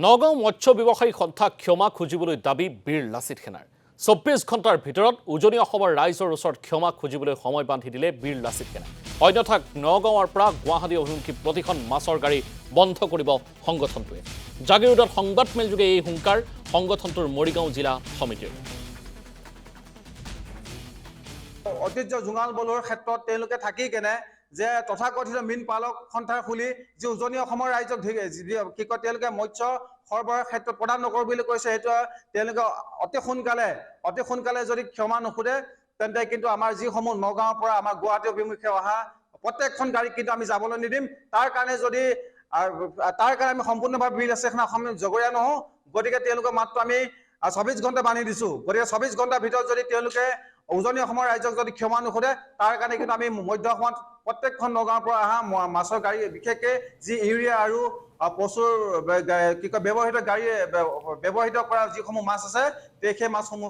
নগাঁও মৎস্য ব্যৱসায়ী সন্থাক ক্ষমা খুজিবলৈ দাবী বীৰ লাচিত সেনাৰ ২৪ ঘণ্টাৰ ভিতৰত উজনি অসমৰ ৰাইজৰ ওচৰত ক্ষমা খুজিবলৈ সময় বান্ধি দিলে বীৰ লাচিত সেনাই অন্যথা নগাঁৱৰ পৰা গুৱাহাটী অভিমুখী প্ৰতিখন মাছৰ গাড়ী বন্ধ কৰিব সংগঠনটোৱে জাগিৰোডত সংবাদমেলযোগে এই হুংকাৰ সংগঠনটোৰ মৰিগাঁও জিলা সমিতিৰ ঐতিহ্য জোঙাল বলৰ ক্ষেত্ৰত তেওঁলোকে থাকি কেনে যে তথাকথিত মীন পালক সন্থা খুলি যে উজনি অসমৰ ৰাইজক কি কয় তেওঁলোকে মৎস্য সৰবৰাহৰ ক্ষেত্ৰত প্ৰদান নকৰোঁ বুলি কৈছে সেইটো তেওঁলোকে অতি সোনকালে যদি ক্ষমা নোখোধে তেন্তে কিন্তু আমাৰ যিসমূহ নগাঁৱৰ পৰা আমাৰ গুৱাহাটী অভিমুখে অহা প্ৰত্যেকখন গাড়ী কিন্তু আমি যাবলৈ নিদিম তাৰ কাৰণে আমি সম্পূৰ্ণভাৱে বীৰ লাচিত সেনা জগৰীয়া নহওঁ গতিকে তেওঁলোকৰ মাত্ৰ আমি ২৪ ঘণ্টা বান্ধি দিছো গতিকে ২৪ ঘণ্টাৰ ভিতৰত যদি তেওঁলোকে উজনি অসমৰ ৰাইজক যদি ক্ষমা নোখোধে তাৰ কাৰণে কিন্তু আমি মধ্য অসমত প্ৰত্যেকখন নগাঁৱৰ পৰা অহা মাছৰ গাড়ী বিশেষকৈ যি ইউৰিয়া আৰু প্ৰচুৰ কি কয় ব্যৱহৃত কৰা যিসমূহ মাছ আছে সেই মাছসমূহ